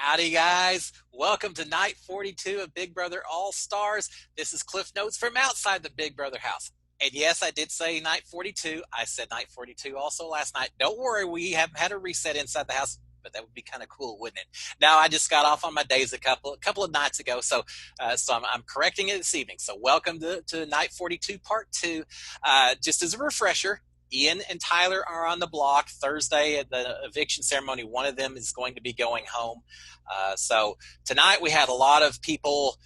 Howdy, guys. Welcome to night 42 of Big Brother All Stars. This is Cliff Notes from outside the Big Brother house. And yes, I did say night 42. I said night 42 also last night. Don't worry, we haven't had a reset inside the house, but that would be kind of cool, wouldn't it? Now, I just got off on my days a couple of nights ago, so I'm correcting it this evening. So welcome to night 42, part 2. Just as a refresher, Ian and Tyler are on the block Thursday at the eviction ceremony. One of them is going to be going home. So tonight we had a lot of people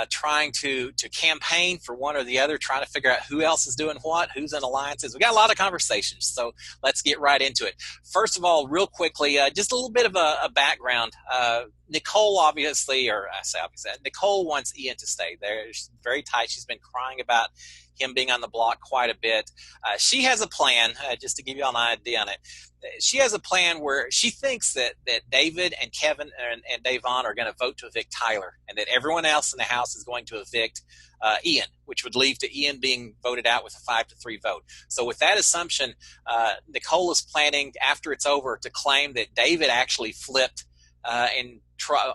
trying to campaign for one or the other, trying to figure out who else is doing what, who's in alliances. We got a lot of conversations, so let's get right into it. First of all, real quickly, just a little bit of a background. Nicole, obviously, Nicole wants Ian to stay there. She's very tight. She's been crying about him being on the block quite a bit. She has a plan, just to give you an idea on it. She has a plan where she thinks that David and Kevin and Davon are going to vote to evict Tyler, and that everyone else in the house is going to evict Ian, which would lead to Ian being voted out with a 5-3 vote. So with that assumption, Nicole is planning, after it's over, to claim that David actually flipped and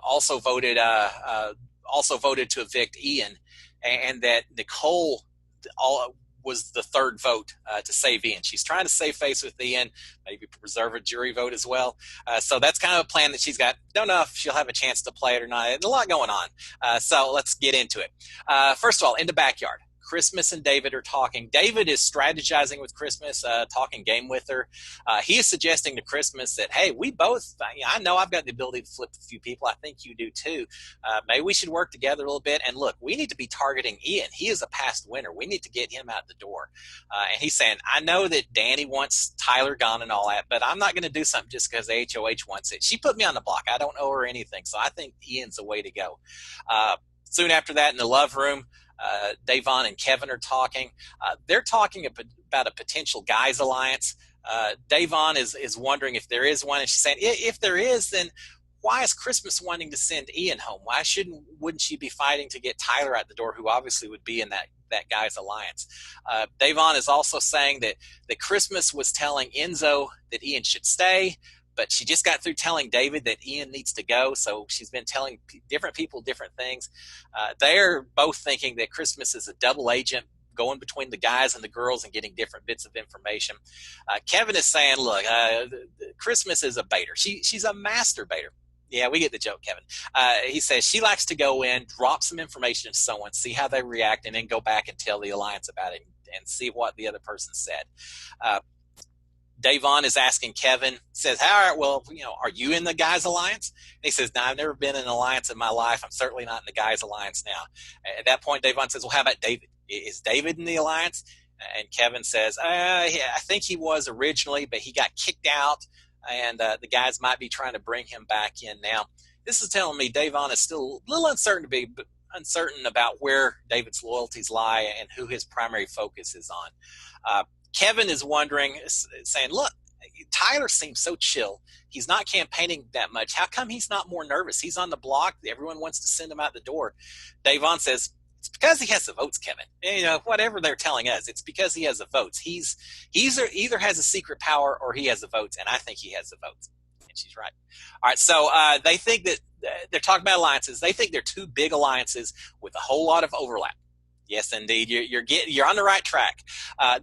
also voted to evict Ian, and that Nicole was the third vote to save Ian. She's trying to save face with Ian, maybe preserve a jury vote as well. So that's kind of a plan that she's got. Don't know if she'll have a chance to play it or not. There's a lot going on. So let's get into it. First of all, in the backyard, Christmas and David are talking. David is strategizing with Christmas, talking game with her. He is suggesting to Christmas that, hey, we both, I know I've got the ability to flip a few people. I think you do too. Maybe we should work together a little bit. And look, we need to be targeting Ian. He is a past winner. We need to get him out the door. And he's saying, I know that Danny wants Tyler gone and all that, but I'm not going to do something just because the HOH wants it. She put me on the block. I don't owe her anything. So I think Ian's the way to go. Soon after that, in the love room, Davon and Kevin are talking. They're talking about a potential guys alliance. Davon is wondering if there is one, and she's saying, if there is, then why is Christmas wanting to send Ian home? Why wouldn't she be fighting to get Tyler out the door, who obviously would be in that guys alliance? Davon is also saying that Christmas was telling Enzo that Ian should stay, but she just got through telling David that Ian needs to go, so she's been telling different people different things. They're both thinking that Christmas is a double agent, going between the guys and the girls and getting different bits of information. Kevin is saying, look, Christmas is a baiter. She's a master baiter. Yeah, we get the joke, Kevin. He says she likes to go in, drop some information to someone, see how they react, and then go back and tell the alliance about it and see what the other person said. Davon is asking Kevin, says, all right, well, are you in the guys alliance? And he says, no, I've never been in an alliance in my life. I'm certainly not in the guys alliance now. At that point, Davon says, well, how about David? Is David in the alliance? And Kevin says, yeah, I think he was originally, but he got kicked out, and the guys might be trying to bring him back in now. This is telling me Davon is still a little uncertain about where David's loyalties lie and who his primary focus is on. Kevin is wondering, saying, look, Tyler seems so chill. He's not campaigning that much. How come he's not more nervous? He's on the block. Everyone wants to send him out the door. Davon says, it's because he has the votes, Kevin. Whatever they're telling us, it's because he has the votes. He's either has a secret power or he has the votes, and I think he has the votes. And she's right. All right, so they think that they're talking about alliances. They think they're two big alliances with a whole lot of overlap. Yes, indeed. You're on the right track.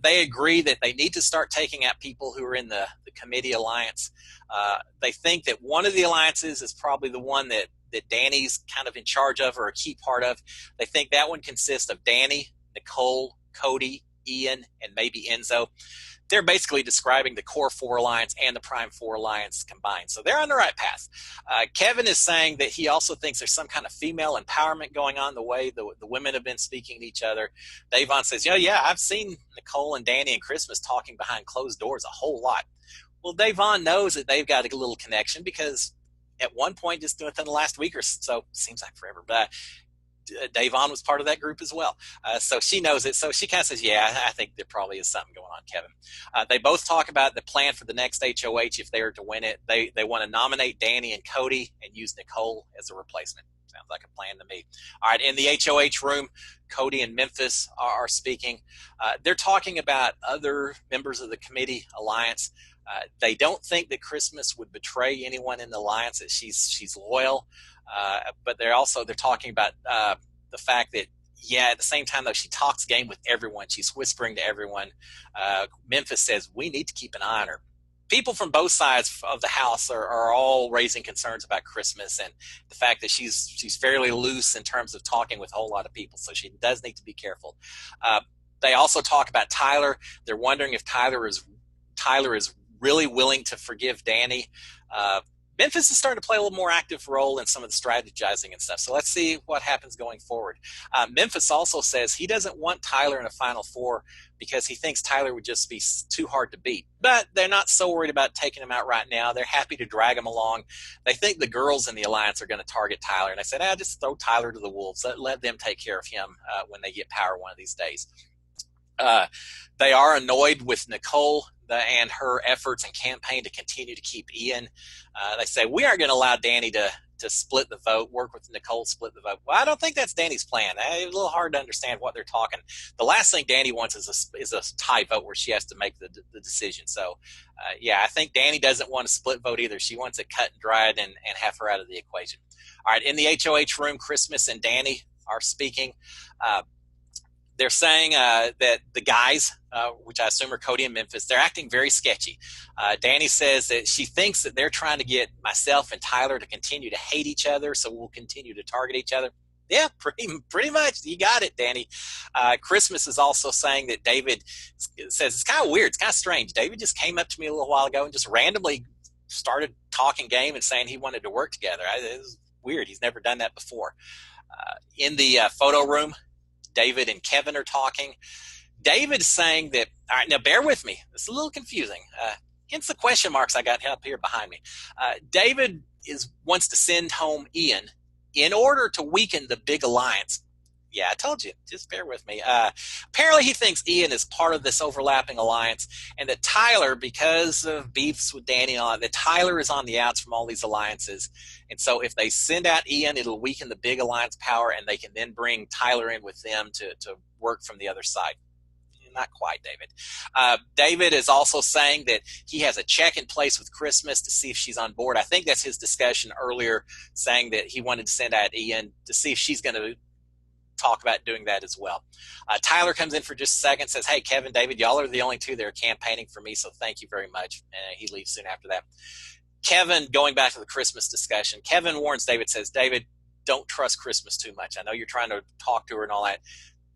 They agree that they need to start taking out people who are in the committee alliance. They think that one of the alliances is probably the one that Danny's kind of in charge of, or a key part of. They think that one consists of Danny, Nicole, Cody, Ian, and maybe Enzo. They're basically describing the core 4 alliance and the prime 4 alliance combined. So they're on the right path. Kevin is saying that he also thinks there's some kind of female empowerment going on, the way the women have been speaking to each other. Davon says, yeah, I've seen Nicole and Danny and Christmas talking behind closed doors a whole lot. Well, Davon knows that they've got a little connection because at one point, just within the last week or so, seems like forever, but Davon was part of that group as well. So she knows it. So she kind of says, yeah, I think there probably is something going on, Kevin. They both talk about the plan for the next HOH if they are to win it. They want to nominate Danny and Cody and use Nicole as a replacement. Sounds like a plan to me. All right, in the HOH room, Cody and Memphis are speaking. They're talking about other members of the committee alliance. They don't think that Christmas would betray anyone in the alliance, that she's loyal. But they're talking about the fact that, yeah, at the same time, though, she talks game with everyone. She's whispering to everyone. Memphis says, we need to keep an eye on her. People from both sides of the house are all raising concerns about Christmas and the fact that she's fairly loose in terms of talking with a whole lot of people. So she does need to be careful. They also talk about Tyler. They're wondering if Tyler is really willing to forgive Danny. Memphis is starting to play a little more active role in some of the strategizing and stuff. So let's see what happens going forward. Memphis also says he doesn't want Tyler in a Final Four because he thinks Tyler would just be too hard to beat. But they're not so worried about taking him out right now. They're happy to drag him along. They think the girls in the alliance are going to target Tyler. And I said, just throw Tyler to the wolves. Let them take care of him when they get power one of these days. They are annoyed with Nicole and her efforts and campaign to continue to keep Ian. They say, we aren't going to allow Danny to split the vote, work with Nicole, split the vote. Well, I don't think that's Danny's plan. It's a little hard to understand what they're talking. The last thing Danny wants is a tie vote where she has to make the decision. So, I think Danny doesn't want a split vote either. She wants it cut and dried and have her out of the equation. All right, in the HOH room, Christmas and Danny are speaking. They're saying that the guys, which I assume are Cody and Memphis, they're acting very sketchy. Danny says that she thinks that they're trying to get myself and Tyler to continue to hate each other, so we'll continue to target each other. Yeah, pretty much. You got it, Danny. Christmas is also saying that David says it's kind of weird. It's kind of strange. David just came up to me a little while ago and just randomly started talking game and saying he wanted to work together. It was weird. He's never done that before. In the photo room, David and Kevin are talking. David is saying that, all right, now bear with me. It's a little confusing. Hence the question marks I got up here behind me. David wants to send home Ian in order to weaken the big alliance. Yeah, I told you. Just bear with me. Apparently he thinks Ian is part of this overlapping alliance and that Tyler, because of beefs with Danny and all that Tyler is on the outs from all these alliances. And so if they send out Ian, it'll weaken the big alliance power and they can then bring Tyler in with them to work from the other side. Not quite, David. David is also saying that he has a check in place with Christmas to see if she's on board. I think that's his discussion earlier, saying that he wanted to send out Ian to see if she's going to talk about doing that as well. Tyler comes in for just a second, says, hey, Kevin, David, y'all are the only two that are campaigning for me, so thank you very much. And he leaves soon after that. Kevin, going back to the Christmas discussion, Kevin warns David, says, David, don't trust Christmas too much. I know you're trying to talk to her and all that,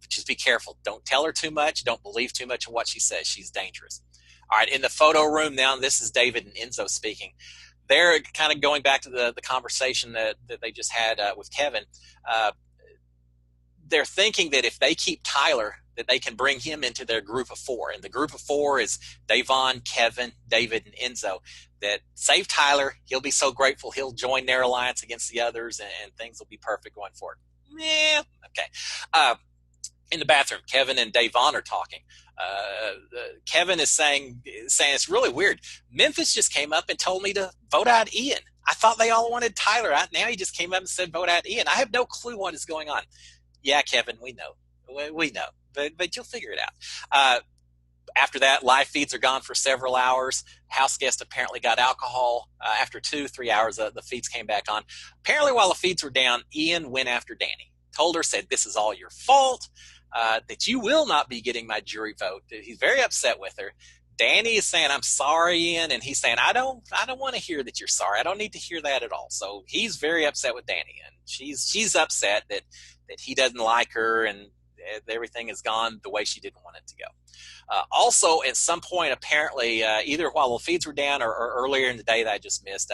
but just be careful. Don't tell her too much. Don't believe too much of what she says. She's dangerous. All right, in the photo room now, this is David and Enzo speaking. They're kind of going back to the conversation that they just had with Kevin. They're thinking that if they keep Tyler, that they can bring him into their group of four. And the group of four is Davon, Kevin, David, and Enzo. That save Tyler, he'll be so grateful he'll join their alliance against the others, and things will be perfect going forward. Yeah, okay. In the bathroom, Kevin and Davon are talking. Kevin is saying it's really weird. Memphis just came up and told me to vote out Ian. I thought they all wanted Tyler out. Now he just came up and said vote out Ian. I have no clue what is going on. Yeah, Kevin, we know. We know, but you'll figure it out. After that, live feeds are gone for several hours. House guest apparently got alcohol. After 2-3 hours, the feeds came back on. Apparently, while the feeds were down, Ian went after Danny. Told her, said, this is all your fault, that you will not be getting my jury vote. He's very upset with her. Danny is saying, I'm sorry, Ian. And he's saying, I don't want to hear that you're sorry. I don't need to hear that at all. So he's very upset with Danny. And she's upset that he doesn't like her and everything has gone the way she didn't want it to go. Also, at some point, apparently, either while the feeds were down or earlier in the day that I just missed,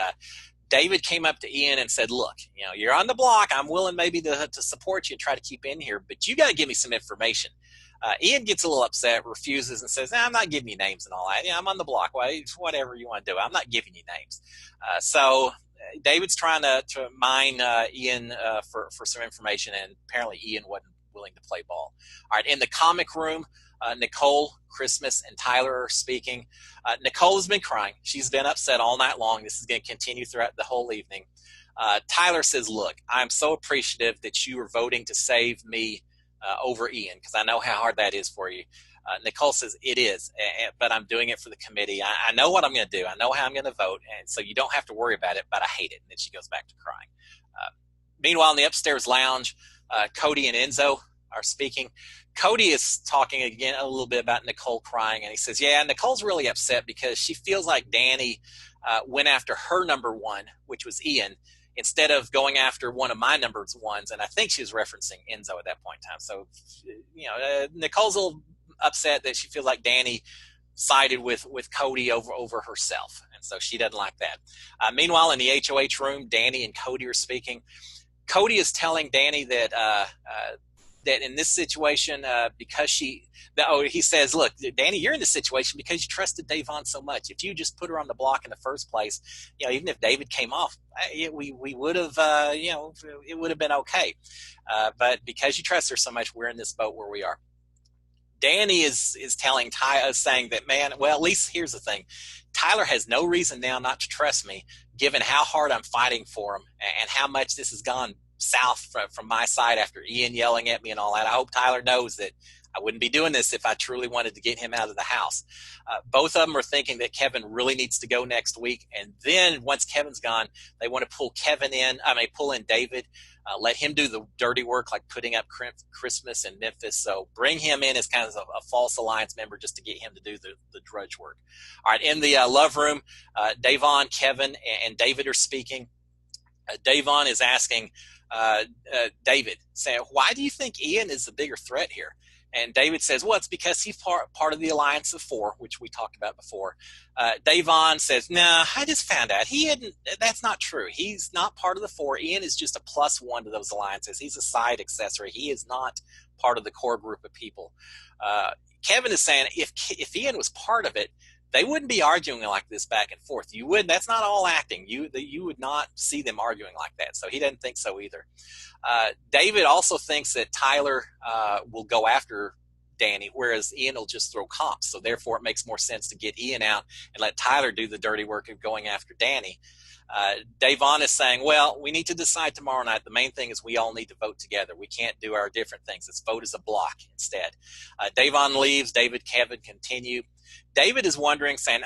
David came up to Ian and said, look, you're on the block. I'm willing maybe to support you and try to keep in here, but you got to give me some information. Ian gets a little upset, refuses, and says, I'm not giving you names and all that. I'm on the block. Whatever you want to do. I'm not giving you names. So David's trying to mine Ian for some information, and apparently Ian wasn't willing to play ball. All right, in the comic room, Nicole, Christmas, and Tyler are speaking. Nicole has been crying. She's been upset all night long. This is going to continue throughout the whole evening. Tyler says, look, I'm so appreciative that you are voting to save me over Ian, because I know how hard that is for you. Nicole says, it is, but I'm doing it for the committee. I know what I'm going to do. I know how I'm going to vote, and so you don't have to worry about it, but I hate it. And then she goes back to crying. Meanwhile, in the upstairs lounge, Cody and Enzo are speaking. Cody is talking again a little bit about Nicole crying, and he says, yeah, Nicole's really upset because she feels like Danny went after her number one, which was Ian, instead of going after one of my number ones. And I think she was referencing Enzo at that point in time. So, Nicole's a little upset that she feels like Danny sided with Cody over herself. And so she doesn't like that. Meanwhile, in the HOH room, Danny and Cody are speaking. Cody is telling Danny that that in this situation, he says, look, Danny, you're in this situation because you trusted Davon so much. If you just put her on the block in the first place, even if David came off, we would have, it would have been okay. But because you trust her so much, we're in this boat where we are. Danny is telling Ty, saying that, man, well, at least here's the thing. Tyler has no reason now not to trust me, given how hard I'm fighting for him and how much this has gone south from my side after Ian yelling at me and all that. I hope Tyler knows that I wouldn't be doing this if I truly wanted to get him out of the house. Both of them are thinking that Kevin really needs to go next week. And then once Kevin's gone, they want to pull in David, let him do the dirty work, like putting up Christmas in Memphis. So bring him in as kind of a false alliance member just to get him to do the drudge work. All right, in the love room, Davon, Kevin, and David are speaking. Davon is asking David, saying, why do you think Ian is the bigger threat here? And David says, well, it's because he's part of the Alliance of Four, which we talked about before. Davon says, nah, I just found out. That's not true. He's not part of the Four. Ian is just a +1 to those alliances. He's a side accessory. He is not part of the core group of people. Kevin is saying if Ian was part of it, they wouldn't be arguing like this back and forth. You would. That's not all acting. You would not see them arguing like that. So he doesn't think so either. David also thinks that Tyler will go after Danny, whereas Ian will just throw comps. So therefore, it makes more sense to get Ian out and let Tyler do the dirty work of going after Danny. Davon is saying, well, we need to decide tomorrow night. The main thing is we all need to vote together. We can't do our different things. Let's vote as a block instead. Davon leaves. David, Kevin continue. David is wondering, saying,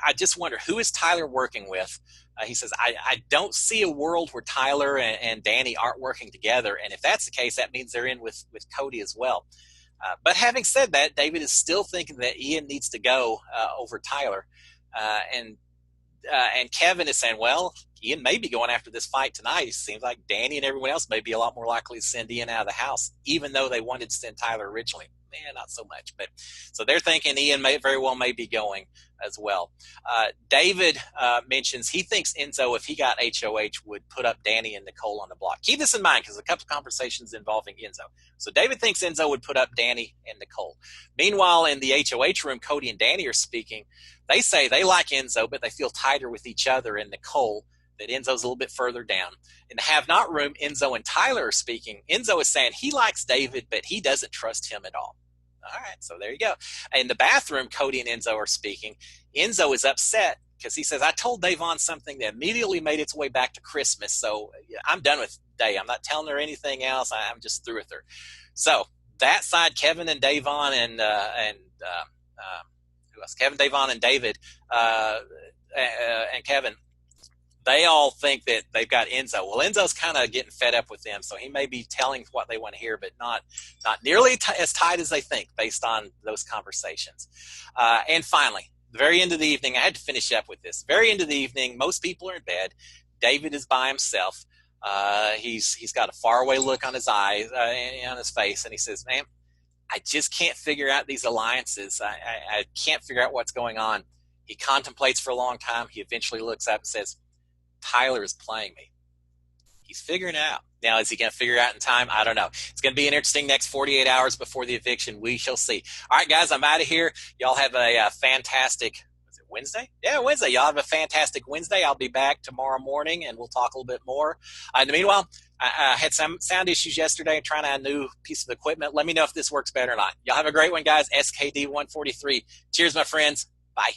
I just wonder, who is Tyler working with? He says, I don't see a world where Tyler and Danny aren't working together. And if that's the case, that means they're in with Cody as well. But having said that, David is still thinking that Ian needs to go over Tyler. And Kevin is saying, well, Ian may be going after this fight tonight. It seems like Danny and everyone else may be a lot more likely to send Ian out of the house, even though they wanted to send Tyler originally. Man, not so much. But so they're thinking Ian may be going as well. David mentions he thinks Enzo, if he got HOH, would put up Danny and Nicole on the block. Keep this in mind because a couple of conversations involving Enzo. So David thinks Enzo would put up Danny and Nicole. Meanwhile, in the HOH room, Cody and Danny are speaking. They say they like Enzo, but they feel tighter with each other and Nicole, that Enzo's a little bit further down. In the have-not room, Enzo and Tyler are speaking. Enzo is saying he likes David, but he doesn't trust him at all. All right, so there you go. In the bathroom, Cody and Enzo are speaking. Enzo is upset because he says, I told Davon something that immediately made its way back to Christmas, so I'm done with Day. I'm not telling her anything else. I'm just through with her. So that side, Kevin and Davon and who else? Kevin, Davon, and David and Kevin, they all think that they've got Enzo. Well, Enzo's kind of getting fed up with them, so he may be telling what they want to hear, but not nearly as tight as they think based on those conversations. And finally, the very end of the evening, I had to finish up with this. Very end of the evening, most people are in bed. David is by himself. He's got a faraway look on his eyes, on his face, and he says, man, I just can't figure out these alliances. I can't figure out what's going on. He contemplates for a long time. He eventually looks up and says, Tyler is playing me. He's figuring it out. Now, is he going to figure it out in time? I don't know. It's going to be an interesting next 48 hours before the eviction. We shall see. All right, guys, I'm out of here. Y'all have a fantastic, was it Wednesday? Yeah, Wednesday. Y'all have a fantastic Wednesday. I'll be back tomorrow morning, and we'll talk a little bit more. In the meanwhile, I had some sound issues yesterday trying out a new piece of equipment. Let me know if this works better or not. Y'all have a great one, guys. SKD 143. Cheers, my friends. Bye.